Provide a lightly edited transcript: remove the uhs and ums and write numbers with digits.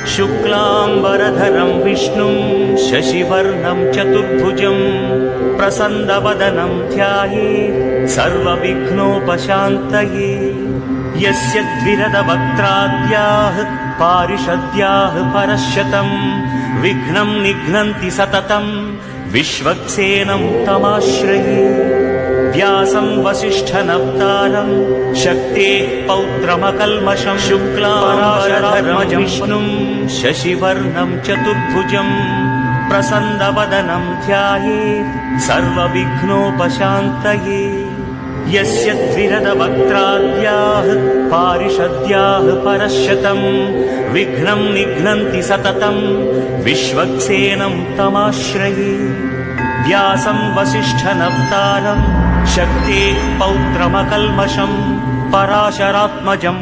शुक्लाम्बरधरं विष्णुं शशिवर्णं चतुर्भुजं प्रसन्नवदनं ध्यायेत् सर्वविघ्नोपशान्तये। यस्य द्विरदवक्त्राद्याः पारिषद्याः परश्शतं विघ्नं निघ्नन्ति सततं विश्वक्सेनं तमाश्रये। व्यासं वसिष्ठनप्तारं शक्तेः पौत्रमकल्मषं शुक्लाम्बरधरं विष्णुं शशिवर्णं चतुर्भुजं प्रसन्नवदनं ध्यायेत् सर्वविघ्नोपशान्तये। यस्य द्विरदवक्त्राद्याः पारिषद्याः परश्शतं विघ्नं निघ्नन्ति सततं विश्वक्सेनं तमाश्रये। व्यासं वसिष्ठनप्तारं शक्तेः पौत्रमकल्मषं पराशरात्मजं